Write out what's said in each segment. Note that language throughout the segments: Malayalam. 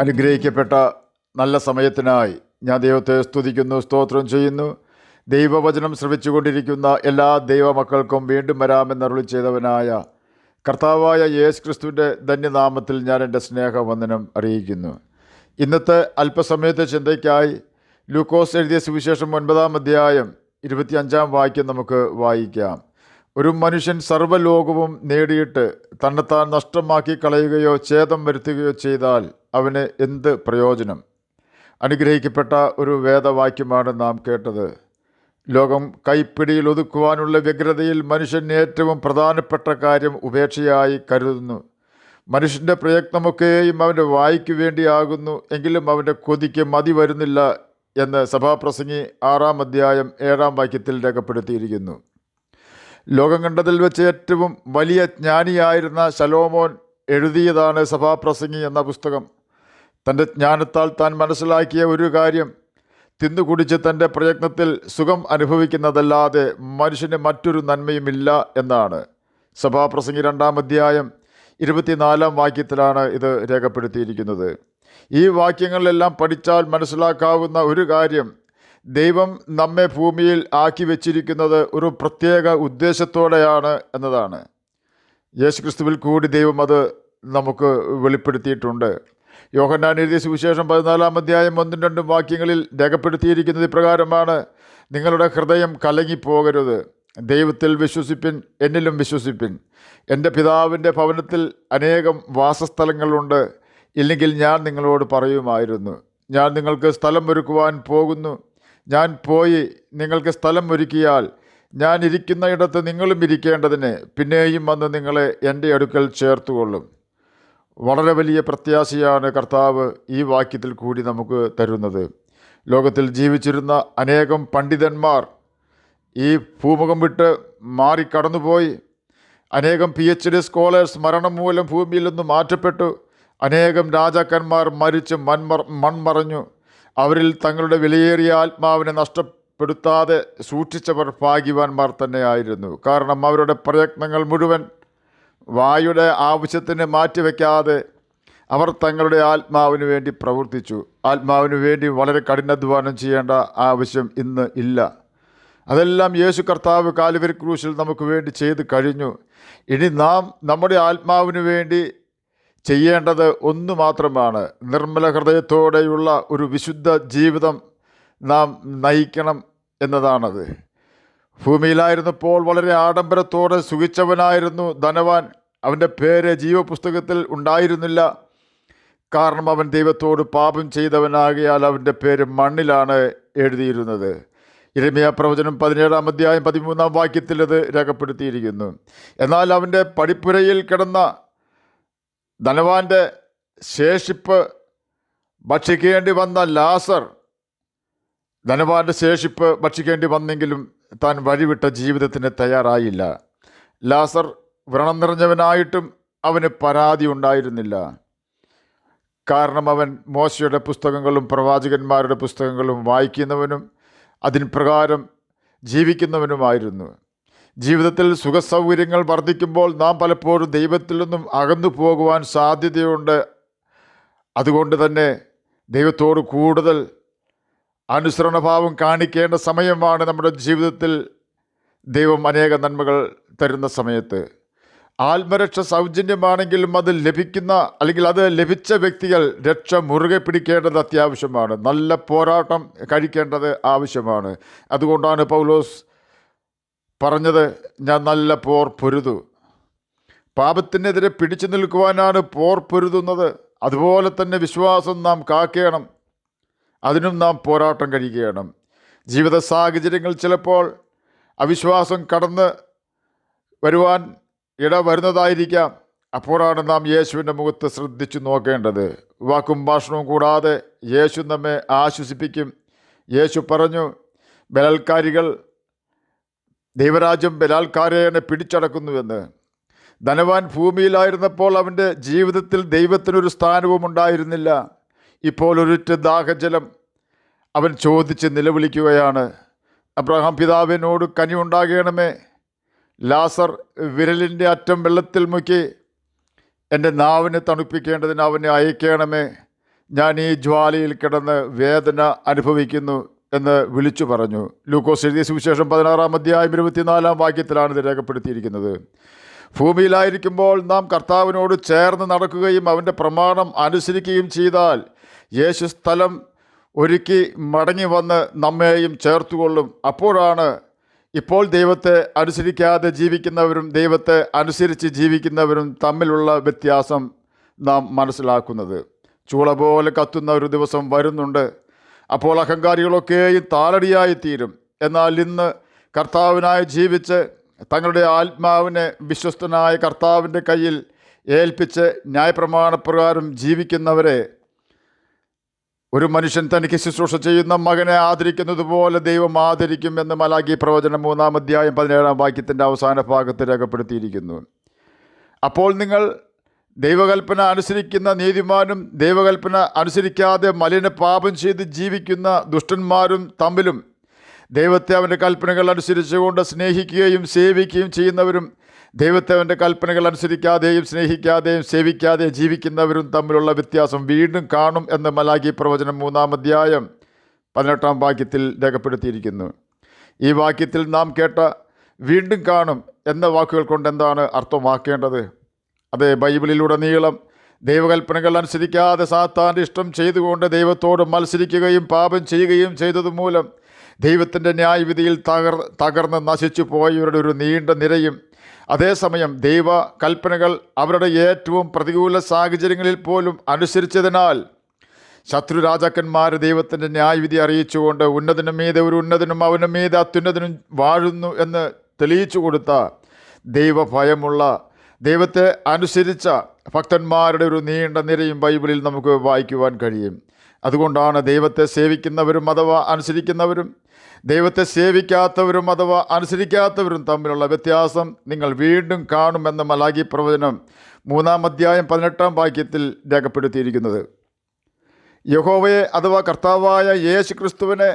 അനുഗ്രഹിക്കപ്പെട്ട നല്ല സമയത്തിനായി ഞാൻ ദൈവത്തെ സ്തുതിക്കുന്നു, സ്തോത്രം ചെയ്യുന്നു. ദൈവവചനം ശ്രവിച്ചുകൊണ്ടിരിക്കുന്ന എല്ലാ ദൈവമക്കൾക്കും വീണ്ടും വരാമെന്നരുളി ചെയ്തവനായ കർത്താവായ യേശു ക്രിസ്തുവിൻ്റെ ധന്യനാമത്തിൽ ഞാൻ എൻ്റെ സ്നേഹവന്ദനം അറിയിക്കുന്നു. ഇന്നത്തെ അല്പസമയത്തെ ചിന്തയ്ക്കായി ലൂക്കോസ് എഴുതിയ സുവിശേഷം 9-ാം അധ്യായം 25-ാം വാക്യം നമുക്ക് വായിക്കാം. ഒരു മനുഷ്യൻ സർവ്വലോകവും നേടിയിട്ട് തന്നെത്താൻ നഷ്ടമാക്കി കളയുകയോ ഛേദം വരുത്തുകയോ ചെയ്താൽ അവന് എന്ത് പ്രയോജനം? അനുഗ്രഹിക്കപ്പെട്ട ഒരു വേദവാക്യമാണ് നാം കേട്ടത്. ലോകം കൈപ്പിടിയിൽ ഒതുക്കുവാനുള്ള വ്യഗ്രതയിൽ മനുഷ്യൻ ഏറ്റവും പ്രധാനപ്പെട്ട കാര്യം ഉപേക്ഷയായി കരുതുന്നു. മനുഷ്യൻ്റെ പ്രയത്നമൊക്കെയും അവൻ്റെ വായ്ക്ക് വേണ്ടിയാകുന്നു, എങ്കിലും അവൻ്റെ കൊതിക്ക് മതി വരുന്നില്ല എന്ന് സഭാപ്രസംഗി 6-ാം അധ്യായം 7-ാം വാക്യത്തിൽ രേഖപ്പെടുത്തിയിരിക്കുന്നു. ലോകം കണ്ടതിൽ വെച്ച് ഏറ്റവും വലിയ ജ്ഞാനിയായിരുന്ന ശലോമോൻ എഴുതിയതാണ് സഭാപ്രസംഗി എന്ന പുസ്തകം. തൻ്റെ ജ്ഞാനത്താൽ താൻ മനസ്സിലാക്കിയ ഒരു കാര്യം തിന്നുകുടിച്ച് തൻ്റെ പ്രയത്നത്തിൽ സുഖം അനുഭവിക്കുന്നതല്ലാതെ മനുഷ്യന് മറ്റൊരു നന്മയുമില്ല എന്നാണ്. സഭാപ്രസംഗി 2-ാം അധ്യായം 24-ാം വാക്യത്തിലാണ് ഇത് രേഖപ്പെടുത്തിയിരിക്കുന്നത്. ഈ വാക്യങ്ങളിലെല്ലാം പഠിച്ചാൽ മനസ്സിലാക്കാവുന്ന ഒരു കാര്യം, ദൈവം നമ്മെ ഭൂമിയിൽ ആക്കി വച്ചിരിക്കുന്നത് ഒരു പ്രത്യേക ഉദ്ദേശത്തോടെയാണ് എന്നതാണ്. യേശുക്രിസ്തുവിൽ കൂടി ദൈവം അത് നമുക്ക് വെളിപ്പെടുത്തിയിട്ടുണ്ട്. യോഹന്നാൻ എഴുതിയ സുവിശേഷം 14-ാം അധ്യായം 1-2 വാക്യങ്ങളിൽ രേഖപ്പെടുത്തിയിരിക്കുന്നത് ഇപ്രകാരമാണ്: നിങ്ങളുടെ ഹൃദയം കലങ്ങിപ്പോകരുത്, ദൈവത്തിൽ വിശ്വസിപ്പിൻ, എന്നിലും വിശ്വസിപ്പിൻ. എൻ്റെ പിതാവിൻ്റെ ഭവനത്തിൽ അനേകം വാസസ്ഥലങ്ങളുണ്ട്, ഇല്ലെങ്കിൽ ഞാൻ നിങ്ങളോട് പറയുമായിരുന്നു. ഞാൻ നിങ്ങൾക്ക് സ്ഥലം ഒരുക്കുവാൻ പോകുന്നു. ഞാൻ പോയി നിങ്ങൾക്ക് സ്ഥലം ഒരുക്കിയാൽ ഞാൻ ഇരിക്കുന്ന ഇടത്ത് നിങ്ങളും ഇരിക്കേണ്ടതിന് പിന്നെയും വന്ന് നിങ്ങളെ എൻ്റെ അടുക്കൽ ചേർത്തുകൊള്ളും. വളരെ വലിയ പ്രത്യാശയാണ് കർത്താവ് ഈ വാക്യത്തിൽ കൂടി നമുക്ക് തരുന്നത്. ലോകത്തിൽ ജീവിച്ചിരുന്ന അനേകം പണ്ഡിതന്മാർ ഈ ഭൂമുഖം വിട്ട് മാറിക്കടന്നുപോയി. അനേകം PhD സ്കോളേഴ്സ് മരണം മൂലം ഭൂമിയിൽ നിന്ന് മാറ്റപ്പെട്ടു. അനേകം രാജാക്കന്മാർ മരിച്ച് മൺമറഞ്ഞു. അവരിൽ തങ്ങളുടെ വിലയേറിയ ആത്മാവിനെ നഷ്ടപ്പെടുത്താതെ സൂക്ഷിച്ചവർ ഭാഗ്യവാന്മാർ തന്നെയായിരുന്നു. കാരണം അവരുടെ പ്രയത്നങ്ങൾ മുഴുവൻ വായുടെ ആവശ്യത്തിന് മാറ്റിവെക്കാതെ അവർ തങ്ങളുടെ ആത്മാവിന് വേണ്ടി പ്രവർത്തിച്ചു. ആത്മാവിന് വേണ്ടി വളരെ കഠിനാധ്വാനം ചെയ്യേണ്ട ആവശ്യം ഇന്ന് ഇല്ല. അതെല്ലാം യേശു കർത്താവ് കാൽവരി ക്രൂശിൽ നമുക്ക് വേണ്ടി ചെയ്ത് കഴിഞ്ഞു. ഇനി നാം നമ്മുടെ ആത്മാവിന് വേണ്ടി ചെയ്യേണ്ടത് ഒന്ന് മാത്രമാണ്: നിർമ്മല ഹൃദയത്തോടെയുള്ള ഒരു വിശുദ്ധ ജീവിതം നാം നയിക്കണം എന്നതാണത്. ഭൂമിയിലായിരുന്നപ്പോൾ വളരെ ആഡംബരത്തോടെ സുഖിച്ചവനായിരുന്നു ധനവാൻ. അവൻ്റെ പേര് ജീവപുസ്തകത്തിൽ ഉണ്ടായിരുന്നില്ല, കാരണം അവൻ ദൈവത്തോട് പാപം ചെയ്തവനാകിയാൽ അവൻ്റെ പേര് മണ്ണിലാണ് എഴുതിയിരുന്നത്. യിരെമ്യാ പ്രവചനം 17-ാം അധ്യായം 13-ാം വാക്യത്തിൽ ഇത് രേഖപ്പെടുത്തിയിരിക്കുന്നു. എന്നാൽ അവൻ്റെ പടിപ്പുരയിൽ കിടന്ന ധനവാന്റെ ശേഷിപ്പ് ഭക്ഷിക്കേണ്ടി വന്ന ലാസർ, ധനവാന്റെ ശേഷിപ്പ് ഭക്ഷിക്കേണ്ടി വന്നെങ്കിലും താൻ വഴിവിട്ട ജീവിതത്തിന് തയ്യാറായില്ല. ലാസർ വ്രണം നിറഞ്ഞവനായിട്ടും അവന് പരാതി ഉണ്ടായിരുന്നില്ല. കാരണം അവൻ മോശയുടെ പുസ്തകങ്ങളും പ്രവാചകന്മാരുടെ പുസ്തകങ്ങളും വായിക്കുന്നവനും അതിന് പ്രകാരം ജീവിക്കുന്നവനുമായിരുന്നു. ജീവിതത്തിൽ സുഖസൗകര്യങ്ങൾ വർദ്ധിക്കുമ്പോൾ നാം പലപ്പോഴും ദൈവത്തിൽ നിന്നും അകന്നു പോകുവാൻ സാധ്യതയുണ്ട്. അതുകൊണ്ട് തന്നെ ദൈവത്തോട് കൂടുതൽ അനുസരണഭാവം കാണിക്കേണ്ട സമയമാണ് നമ്മുടെ ജീവിതത്തിൽ ദൈവം അനേക നന്മകൾ തരുന്ന സമയത്ത്. ആത്മരക്ഷ സൗജന്യമാണെങ്കിലും അത് ലഭിക്കുന്ന അല്ലെങ്കിൽ അത് ലഭിച്ച വ്യക്തികൾ രക്ഷ മുറുകെ പിടിക്കേണ്ടത് അത്യാവശ്യമാണ്. നല്ല പോരാട്ടം കഴിക്കേണ്ടത് ആവശ്യമാണ്. അതുകൊണ്ടാണ് പൗലോസ് പറഞ്ഞത്, ഞാൻ നല്ല പോർ പൊരുതു. പാപത്തിനെതിരെ പിടിച്ചു നിൽക്കുവാനാണ് പോർ പൊരുതുന്നത്. അതുപോലെ തന്നെ വിശ്വാസം നാം കാക്കേണം, അതിനും നാം പോരാട്ടം കഴിക്കണം. ജീവിത സാഹചര്യങ്ങൾ ചിലപ്പോൾ അവിശ്വാസം കടന്ന് വരുവാൻ ഇടവരുന്നതായിരിക്കാം. അപ്പോഴാണ് നാം യേശുവിൻ്റെ മുഖത്ത് ശ്രദ്ധിച്ചു നോക്കേണ്ടത്. വാക്കും ഭാഷണവും കൂടാതെ യേശു നമ്മെ ആശ്വസിപ്പിക്കും. യേശു പറഞ്ഞു, ബലാത്കാരികൾ ദൈവരാജ്യം ബലാത്കാരേണ പിടിച്ചടക്കുന്നുവെന്ന്. ധനവാൻ ഭൂമിയിലായിരുന്നപ്പോൾ അവൻ്റെ ജീവിതത്തിൽ ദൈവത്തിനൊരു സ്ഥാനവും ഉണ്ടായിരുന്നില്ല. ഇപ്പോൾ ഒരിറ്റ് ദാഹജലം അവൻ ചോദിച്ച് നിലവിളിക്കുകയാണ്: അബ്രഹാം പിതാവിനോട് കനിവുണ്ടാകണമേ, ലാസർ വിരലിൻ്റെ അറ്റം വെള്ളത്തിൽ മുക്കി എൻ്റെ നാവിനെ തണുപ്പിക്കേണ്ടതിന് അവനെ അയക്കണമേ. ഞാൻ ഈ ജ്വാലയിൽ കിടന്ന് വേദന അനുഭവിക്കുന്നു എന്ന് വിളിച്ചു പറഞ്ഞു. ലൂക്കോസ് എഴുതിയ സുവിശേഷം 16-ാം അധ്യായം 24-ാം വാക്യത്തിലാണ് ഇത് രേഖപ്പെടുത്തിയിരിക്കുന്നത്. ഭൂമിയിലായിരിക്കുമ്പോൾ നാം കർത്താവിനോട് ചേർന്ന് നടക്കുകയും അവൻ്റെ പ്രമാണം അനുസരിക്കുകയും ചെയ്താൽ യേശു സ്ഥലം ഒരുക്കി മടങ്ങി വന്ന് നമ്മെയും ചേർത്തുകൊള്ളും. അപ്പോഴാണ് ഇപ്പോൾ ദൈവത്തെ അനുസരിക്കാതെ ജീവിക്കുന്നവരും ദൈവത്തെ അനുസരിച്ച് ജീവിക്കുന്നവരും തമ്മിലുള്ള വ്യത്യാസം നാം മനസ്സിലാക്കുന്നത്. ചൂള പോലെ കത്തുന്ന ഒരു ദിവസം വരുന്നുണ്ട്. അപ്പോൾ അഹങ്കാരികളൊക്കെയും താളടിയായി തീരും. എന്നാൽ ഇന്ന് കർത്താവിനായി ജീവിച്ച് തങ്ങളുടെ ആത്മാവിനെ വിശ്വസ്തനായ കർത്താവിൻ്റെ കയ്യിൽ ഏൽപ്പിച്ച് ന്യായപ്രമാണപ്രകാരം ജീവിക്കുന്നവരെ ഒരു മനുഷ്യൻ തനിക്ക് ശുശ്രൂഷ ചെയ്യുന്ന മകനെ ആദരിക്കുന്നത് പോലെ ദൈവം ആദരിക്കും എന്ന് മലാഖി പ്രവചനം 3-ാം അധ്യായം 17-ാം വാക്യത്തിൻ്റെ അവസാന ഭാഗത്ത് രേഖപ്പെടുത്തിയിരിക്കുന്നു. അപ്പോൾ നിങ്ങൾ ദൈവകൽപ്പന അനുസരിക്കുന്ന നീതിമാനും ദൈവകൽപ്പന അനുസരിക്കാതെ മലിന പാപം ചെയ്ത് ജീവിക്കുന്ന ദുഷ്ടന്മാരും തമ്മിലും ദൈവത്തെ അവൻ്റെ കൽപ്പനകൾ അനുസരിച്ചുകൊണ്ട് സ്നേഹിക്കുകയും സേവിക്കുകയും ചെയ്യുന്നവരും ദൈവത്തെ അവൻ്റെ കൽപ്പനകൾ അനുസരിക്കാതെയും സ്നേഹിക്കാതെയും സേവിക്കാതെയും ജീവിക്കുന്നവരും തമ്മിലുള്ള വ്യത്യാസം വീണ്ടും കാണും എന്ന് മലാഖി പ്രവചനം 3-ാം അധ്യായം 18-ാം വാക്യത്തിൽ രേഖപ്പെടുത്തിയിരിക്കുന്നു. ഈ വാക്യത്തിൽ നാം കേട്ട വീണ്ടും കാണും എന്ന വാക്കുകൾ കൊണ്ട് എന്താണ് അർത്ഥമാക്കേണ്ടത്? അത് ബൈബിളിലുടനീളം ദൈവകൽപ്പനകൾ അനുസരിക്കാതെ സാത്താൻ്റെ ഇഷ്ടം ചെയ്തുകൊണ്ട് ദൈവത്തോട് മത്സരിക്കുകയും പാപം ചെയ്യുകയും ചെയ്തതുമൂലം ദൈവത്തിൻ്റെ ന്യായവിധിയിൽ തകർന്ന് നശിച്ചു പോയവരുടെ ഒരു നീണ്ട നിരയും, അതേസമയം ദൈവ കൽപ്പനകൾ അവരുടെ ഏറ്റവും പ്രതികൂല സാഹചര്യങ്ങളിൽ പോലും അനുസരിച്ചതിനാൽ ശത്രു രാജാക്കന്മാർ ദൈവത്തിൻ്റെ ന്യായവിധി അറിയിച്ചുകൊണ്ട് ഉന്നതനും മീതെ ഒരു ഉന്നതനും അവനും മീതെ അത്യുന്നതനും വാഴുന്നു എന്ന് തെളിയിച്ചു കൊടുത്ത ദൈവഭയമുള്ള ദൈവത്തെ അനുസരിച്ച ഭക്തന്മാരുടെ ഒരു നീണ്ട നിരയും ബൈബിളിൽ നമുക്ക് വായിക്കുവാൻ കഴിയും. അതുകൊണ്ടാണ് ദൈവത്തെ സേവിക്കുന്നവരും അഥവാ അനുസരിക്കുന്നവരും ദൈവത്തെ സേവിക്കാത്തവരും അഥവാ അനുസരിക്കാത്തവരും തമ്മിലുള്ള വ്യത്യാസം നിങ്ങൾ വീണ്ടും കാണുമെന്ന് മലാഖി പ്രവചനം 3-ാം അധ്യായം 18-ാം വാക്യത്തിൽ രേഖപ്പെടുത്തിയിരിക്കുന്നത്. യഹോവയെ അഥവാ കർത്താവായ യേശു ക്രിസ്തുവിനെ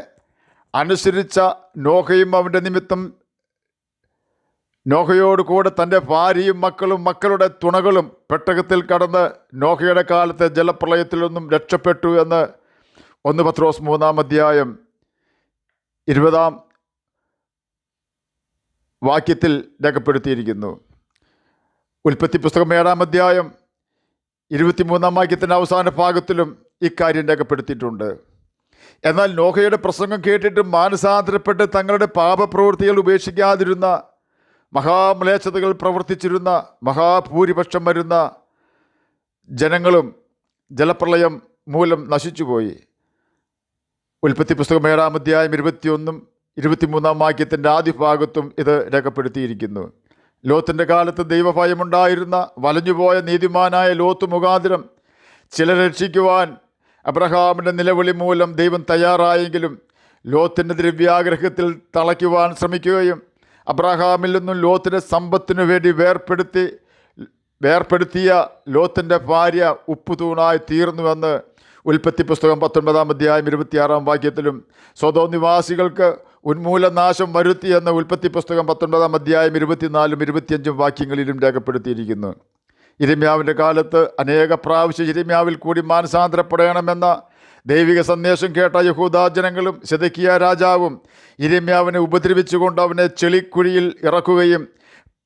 അനുസരിച്ച നോഹയും അവൻ്റെ നിമിത്തം നോഹയോട് കൂടെ തൻ്റെ ഭാര്യയും മക്കളും മക്കളുടെ തുണകളും പെട്ടകത്തിൽ കടന്ന് നോഹയുടെ കാലത്തെ ജലപ്രളയത്തിൽ നിന്നും രക്ഷപ്പെട്ടു എന്ന് 1 പത്രോസ് 3-ാം അധ്യായം 20-ാം വാക്യത്തിൽ രേഖപ്പെടുത്തിയിരിക്കുന്നു. ഉൽപ്പത്തി പുസ്തകം 7-ാം അധ്യായം 23-ാം വാക്യത്തിൻ്റെ അവസാന ഭാഗത്തിലും ഇക്കാര്യം രേഖപ്പെടുത്തിയിട്ടുണ്ട്. എന്നാൽ നോഹയുടെ പ്രസംഗം കേട്ടിട്ട് മാനസാന്തരപ്പെട്ട് തങ്ങളുടെ പാപപ്രവൃത്തികൾ ഉപേക്ഷിക്കാതിരുന്ന മഹാമ്ലേച്ഛതകൾ പ്രവർത്തിച്ചിരുന്ന മഹാഭൂരിപക്ഷം വരുന്ന ജനങ്ങളും ജലപ്രളയം മൂലം നശിച്ചുപോയി. ഉൽപ്പത്തി പുസ്തകം 7-ാം അധ്യായം 21-ഉം 23-ാം വാക്യത്തിൻ്റെ ആദ്യ ഭാഗത്തും ഇത് രേഖപ്പെടുത്തിയിരിക്കുന്നു. ലോത്തിൻ്റെ കാലത്ത് ദൈവഭയമുണ്ടായിരുന്ന വലഞ്ഞുപോയ നീതിമാനായ ലോത്ത് മുഖാന്തരം ചിലരെ രക്ഷിക്കുവാൻ അബ്രഹാമിൻ്റെ നിലവിളി മൂലം ദൈവം തയ്യാറായെങ്കിലും ലോത്തിൻ്റെ ദ്രവ്യാഗ്രഹത്തിൽ തളയ്ക്കുവാൻ ശ്രമിക്കുകയും അബ്രഹാമിൽ നിന്നും ലോത്തിൻ്റെ സമ്പത്തിനു വേണ്ടി വേർപ്പെടുത്തിയ ലോത്തിൻ്റെ ഭാര്യ ഉപ്പുതൂണായി തീർന്നുവെന്ന് ഉൽപ്പത്തി പുസ്തകം 19-ാം അധ്യായം 26-ാം വാക്യത്തിലും സ്വതോം നിവാസികൾക്ക് ഉന്മൂലനാശം വരുത്തിയെന്ന് ഉൽപ്പത്തി പുസ്തകം 19-ാം അധ്യായം 24-ഉം 25-ഉം വാക്യങ്ങളിലും രേഖപ്പെടുത്തിയിരിക്കുന്നു. യിരെമ്യാവിൻ്റെ കാലത്ത് അനേക പ്രാവശ്യം യിരെമ്യാവിൽ കൂടി മാനസാന്തരപ്പെടണമെന്ന ദൈവിക സന്ദേശം കേട്ട യഹൂദാ ജനങ്ങളും സിദെക്കിയാ രാജാവും യിരെമ്യാവിനെ ഉപദ്രവിച്ചുകൊണ്ട് അവനെ ചെളിക്കുഴിയിൽ ഇറക്കുകയും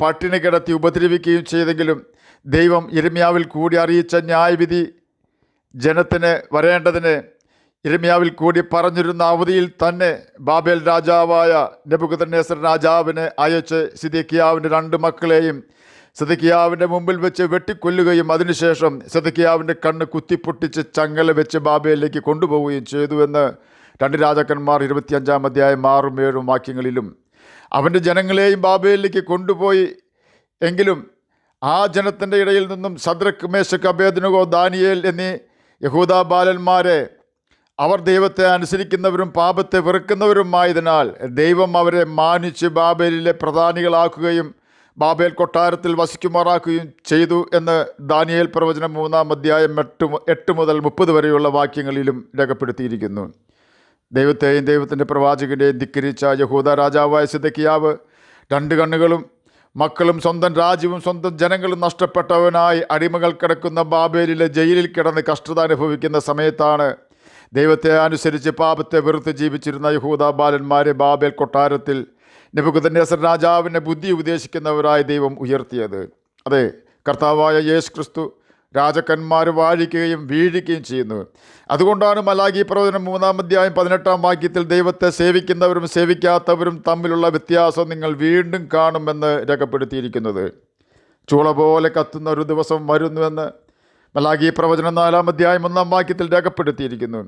പട്ടിണി കിടത്തി ഉപദ്രവിക്കുകയും ചെയ്തെങ്കിലും ദൈവം യിരെമ്യാവിൽ കൂടി അറിയിച്ച ന്യായവിധി ജനത്തിന് വരേണ്ടതിന് യിരെമ്യാവിൽ കൂടി പറഞ്ഞിരുന്ന അവധിയിൽ തന്നെ ബാബേൽ രാജാവായ നെബൂഖദ്നേസർ രാജാവിനെ അയച്ച് സിദെക്കിയാവിൻ്റെ 2 മക്കളെയും സിദെക്കിയാവിൻ്റെ മുമ്പിൽ വെച്ച് വെട്ടിക്കൊല്ലുകയും അതിനുശേഷം സിദെക്കിയാവിൻ്റെ കണ്ണ് കുത്തിപ്പൊട്ടിച്ച് ചങ്ങല വെച്ച് ബാബേലിലേക്ക് കൊണ്ടുപോവുകയും ചെയ്തു എന്ന് 2 രാജാക്കന്മാർ 25-ാം അധ്യായം 6-ഉം 7-ഉം വാക്യങ്ങളിലും അവൻ്റെ ജനങ്ങളെയും ബാബേലിലേക്ക് കൊണ്ടുപോയി. എങ്കിലും ആ ജനത്തിൻ്റെ ഇടയിൽ നിന്നും ശദ്രക്ക്, മേശക്ക്, അബേദ്നെഗോ, ദാനിയേൽ എന്നീ യഹൂദാ ബാലന്മാരെ അവർ ദൈവത്തെ അനുസരിക്കുന്നവരും പാപത്തെ വെറുക്കുന്നവരുമായതിനാൽ ദൈവം അവരെ മാനിച്ച് ബാബേലിലെ പ്രധാനികളാക്കുകയും ബാബേൽ കൊട്ടാരത്തിൽ വസിക്കുമാറാക്കുകയും ചെയ്തു എന്ന് ദാനിയേൽ പ്രവചനം 3-ാം അധ്യായം 8 മുതൽ 30 വരെയുള്ള വാക്യങ്ങളിലും രേഖപ്പെടുത്തിയിരിക്കുന്നു. ദൈവത്തെയും ദൈവത്തിൻ്റെ പ്രവാചകൻ്റെയും ധിക്കരിച്ച യഹൂദ രാജാവായ സിദെക്കിയാവ് 2 കണ്ണുകളും മക്കളും സ്വന്തം രാജ്യവും സ്വന്തം ജനങ്ങളും നഷ്ടപ്പെട്ടവനായി അടിമകൾ കിടക്കുന്ന ബാബേലിലെ ജയിലിൽ കിടന്ന് കഷ്ടത അനുഭവിക്കുന്ന സമയത്താണ് ദൈവത്തെ അനുസരിച്ച് പാപത്തെ വെറുത്ത് ജീവിച്ചിരുന്ന യഹൂദ ബാലന്മാരെ ബാബേൽ കൊട്ടാരത്തിൽ നെബൂഖദ്നേസർ രാജാവിനെ ബുദ്ധി ഉപദേശിക്കുന്നവരായി ദൈവം ഉയർത്തിയത്. അതെ, കർത്താവായ യേശു ക്രിസ്തു രാജാക്കന്മാർ വാഴിക്കുകയും വീഴിക്കുകയും ചെയ്യുന്നു. അതുകൊണ്ടാണ് മലാഖി പ്രവചനം 3-18 ദൈവത്തെ സേവിക്കുന്നവരും സേവിക്കാത്തവരും തമ്മിലുള്ള വ്യത്യാസം നിങ്ങൾ വീണ്ടും കാണുമെന്ന് രേഖപ്പെടുത്തിയിരിക്കുന്നത്. ചൂള പോലെ കത്തുന്ന ഒരു ദിവസം വരുന്നുവെന്ന് മലാഖി പ്രവചനം 4-1 രേഖപ്പെടുത്തിയിരിക്കുന്നു.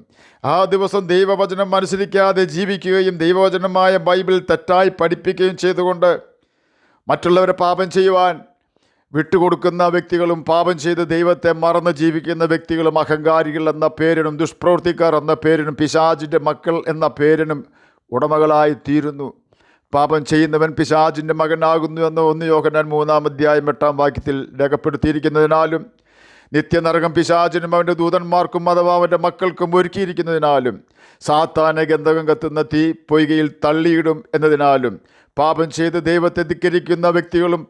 ആ ദിവസം ദൈവവചനം അനുസരിക്കാതെ ജീവിക്കുകയും ദൈവവചനമായ ബൈബിൾ തെറ്റായി പഠിപ്പിക്കുകയും ചെയ്തുകൊണ്ട് മറ്റുള്ളവരെ പാപം ചെയ്യുവാൻ വിട്ടുകൊടുക്കുന്ന വ്യക്തികളും പാപം ചെയ്ത് ദൈവത്തെ മറന്ന് ജീവിക്കുന്ന വ്യക്തികളും അഹങ്കാരികൾ എന്ന പേരിനും ദുഷ്പ്രവർത്തിക്കാർ എന്ന പേരിനും പിശാചിൻ്റെ മക്കൾ എന്ന പേരിനും ഉടമകളായി തീരുന്നു. പാപം ചെയ്യുന്നവൻ പിശാചിൻ്റെ മകനാകുന്നു എന്ന് 1 യോഹന്നാൻ 3-8 രേഖപ്പെടുത്തിയിരിക്കുന്നതിനാലും നിത്യനരകം പിശാചിനും അവൻ്റെ ദൂതന്മാർക്കും അഥവാ അവൻ്റെ മക്കൾക്കും ഒരുക്കിയിരിക്കുന്നതിനാലും സാത്താനെ ഗന്ധകം കത്തുന്ന തീ പൊയ്കയിൽ തള്ളിയിടും എന്നതിനാലും പാപം ചെയ്ത് ദൈവത്തെ ധിക്കരിക്കുന്ന വ്യക്തികളും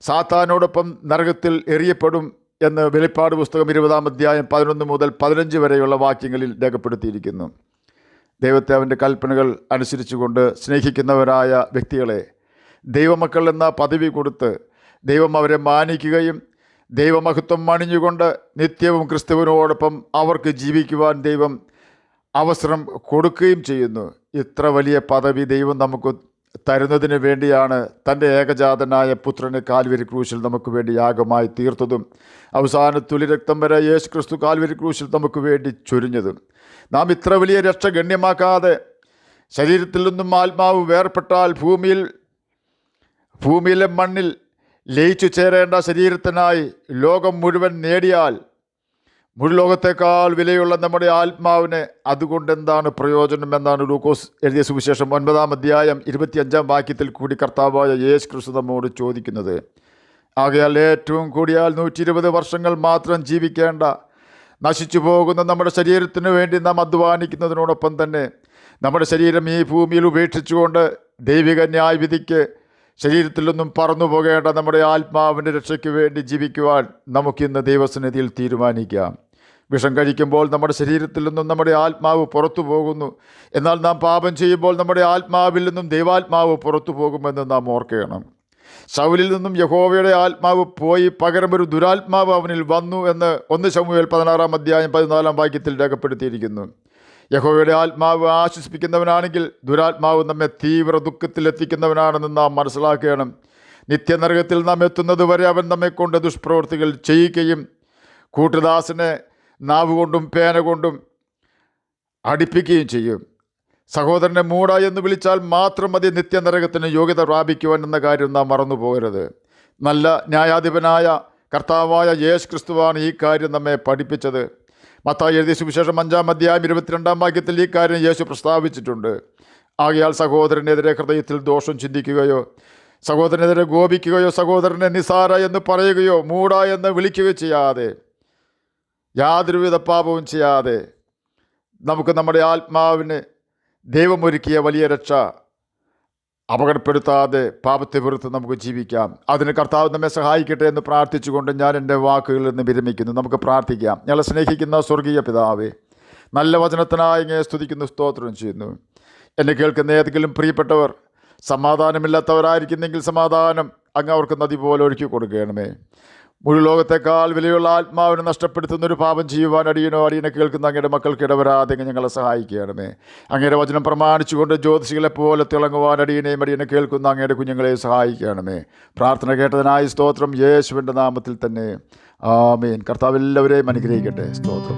സാത്താനോടൊപ്പം നരകത്തിൽ എറിയപ്പെടും എന്ന് വെളിപ്പാട് പുസ്തകം 20-11 വരെയുള്ള വാക്യങ്ങളിൽ രേഖപ്പെടുത്തിയിരിക്കുന്നു. ദൈവത്തെ അവൻ്റെ കൽപ്പനകൾ അനുസരിച്ചുകൊണ്ട് സ്നേഹിക്കുന്നവരായ വ്യക്തികളെ ദൈവമക്കൾ എന്ന പദവി കൊടുത്ത് ദൈവം അവരെ മാനിക്കുകയും ദൈവമഹത്വം അണിഞ്ഞുകൊണ്ട് നിത്യവും ക്രിസ്തുവിനോടൊപ്പം അവർക്ക് ജീവിക്കുവാൻ ദൈവം അവസരം കൊടുക്കുകയും ചെയ്യുന്നു. ഇത്ര വലിയ പദവി ദൈവം നമുക്ക് തരുന്നതിന് വേണ്ടിയാണ് തൻ്റെ ഏകജാതനായ പുത്രനെ കാൽവരി ക്രൂശിൽ നമുക്ക് വേണ്ടി യാഗമായി തീർത്തതും അവസാന തുളി രക്തം വരെ യേശു ക്രിസ്തു കാൽവരി ക്രൂശിൽ നമുക്ക് വേണ്ടി ചൊരിഞ്ഞതും. നാം ഇത്ര വലിയ രക്ഷ ഗണ്യമാക്കാതെ ശരീരത്തിൽ നിന്നും ആത്മാവ് വേർപെട്ടാൽ ഭൂമിയിലെ മണ്ണിൽ ലയിച്ചു ചേരേണ്ട ശരീരത്തിനായി ലോകം മുഴുവൻ നേടിയാൽ മുഴുലോകത്തേക്കാൾ വിലയുള്ള നമ്മുടെ ആത്മാവിനെ അതുകൊണ്ട് എന്താണ് പ്രയോജനം എന്നാണ് ലൂക്കോസ് എഴുതിയ സുവിശേഷം 9-25 കൂടി കർത്താവായ യേശു ക്രിസ്തു നമ്മോട് ചോദിക്കുന്നത്. ആകയാൽ ഏറ്റവും കൂടിയാൽ 120 വർഷങ്ങൾ മാത്രം ജീവിക്കേണ്ട നശിച്ചു പോകുന്ന നമ്മുടെ ശരീരത്തിനു വേണ്ടി നാം അധ്വാനിക്കുന്നതിനോടൊപ്പം തന്നെ നമ്മുടെ ശരീരം ഈ ഭൂമിയിൽ ഉപേക്ഷിച്ചുകൊണ്ട് ദൈവിക ന്യായവിധിക്ക് ശരീരത്തിൽ നിന്നും പറന്നു പോകേണ്ട നമ്മുടെ ആത്മാവിൻ്റെ രക്ഷയ്ക്ക് വേണ്ടി ജീവിക്കുവാൻ നമുക്കിന്ന് ദൈവസന്നിധിയിൽ തീരുമാനിക്കാം. വിഷം കഴിക്കുമ്പോൾ നമ്മുടെ ശരീരത്തിൽ നിന്നും നമ്മുടെ ആത്മാവ് പുറത്തു പോകുന്നു. എന്നാൽ നാം പാപം ചെയ്യുമ്പോൾ നമ്മുടെ ആത്മാവിൽ നിന്നും ദൈവാത്മാവ് പുറത്തു പോകുമെന്ന് നാം ഓർക്കണം. ശൗലിൽ നിന്നും യഹോവയുടെ ആത്മാവ് പോയി പകരം ഒരു ദുരാത്മാവ് അവനിൽ വന്നു എന്ന് 1 ശമൂവേൽ 16-14 രേഖപ്പെടുത്തിയിരിക്കുന്നു. യഹോവയുടെ ആത്മാവ് ആശ്വസിപ്പിക്കുന്നവനാണെങ്കിൽ ദുരാത്മാവ് നമ്മെ തീവ്ര ദുഃഖത്തിലെത്തിക്കുന്നവനാണെന്ന് നാം മനസ്സിലാക്കണം. നിത്യനരകത്തിൽ നാം എത്തുന്നത് വരെ അവൻ നമ്മെക്കൊണ്ട് ദുഷ്പ്രവൃത്തികൾ ചെയ്യിക്കുകയും കൂട്ടുദാസനെ നാവുകൊണ്ടും പേന കൊണ്ടും അടിപ്പിക്കുകയും ചെയ്യും. സഹോദരനെ മൂട എന്ന് വിളിച്ചാൽ മാത്രം മതി നിത്യനരകത്തിന് യോഗ്യത പ്രാപിക്കുവാൻ എന്ന കാര്യം നാം മറന്നു പോകരുത്. നല്ല ന്യായാധിപനായ കർത്താവായ യേശു ക്രിസ്തുവാണ് ഈ കാര്യം നമ്മെ പഠിപ്പിച്ചത്. മത്തായി എഴുതിയ സുവിശേഷം 5-22 ഈ കാര്യം യേശു പ്രസ്താവിച്ചിട്ടുണ്ട്. ആകയാൽ സഹോദരനെതിരെ ഹൃദയത്തിൽ ദോഷം ചിന്തിക്കുകയോ സഹോദരനെതിരെ കോപിക്കുകയോ സഹോദരനെ നിസാര എന്ന് പറയുകയോ മൂട എന്ന് വിളിക്കുകയോ ചെയ്യാതെ യാതൊരുവിധ പാപവും ചെയ്യാതെ നമുക്ക് നമ്മുടെ ആത്മാവിന് ദൈവമൊരുക്കിയ വലിയ രക്ഷ അപകടപ്പെടുത്താതെ പാപത്തെ വെറുത്ത് നമുക്ക് ജീവിക്കാം. അതിന് കർത്താവ് നമ്മെ സഹായിക്കട്ടെ എന്ന് പ്രാർത്ഥിച്ചുകൊണ്ട് ഞാൻ എൻ്റെ വാക്കുകളിൽ നിന്ന് വിരമിക്കുന്നു. നമുക്ക് പ്രാർത്ഥിക്കാം. ഞങ്ങളെ സ്നേഹിക്കുന്ന സ്വർഗീയ പിതാവേ, നല്ല വചനത്തിനായി ഇങ്ങനെ സ്തുതിക്കുന്നു, സ്തോത്രം ചെയ്യുന്നു. എന്നെ കേൾക്കുന്ന ഏതെങ്കിലും പ്രിയപ്പെട്ടവർ സമാധാനമില്ലാത്തവരായിരിക്കുന്നെങ്കിൽ സമാധാനം അങ്ങ് അവർക്ക് നദി പോലെ ഒഴുക്കി കൊടുക്കണമേ. മുഴുലോകത്തേക്കാൾ വിലയുള്ള ആത്മാവിനെ നഷ്ടപ്പെടുത്തുന്നൊരു പാപം ചെയ്യുവാൻ അടിയനെ കേൾക്കുന്ന അങ്ങയുടെ മക്കൾക്ക് ഇടവരാതെ ഞങ്ങളെ സഹായിക്കണമേ. അങ്ങയുടെ വചനം പ്രമാണിച്ചുകൊണ്ട് ജ്യോതിഷികളെ പോലെ തിളങ്ങുവാൻ അടിയനെ കേൾക്കുന്ന അങ്ങയുടെ കുഞ്ഞുങ്ങളെ സഹായിക്കണമേ. പ്രാർത്ഥന കേട്ടതിനായി സ്തോത്രം. യേശുവിൻ്റെ നാമത്തിൽ തന്നെ ആമേൻ. കർത്താവ് എല്ലാവരെയും അനുഗ്രഹിക്കട്ടെ. സ്തോത്രം.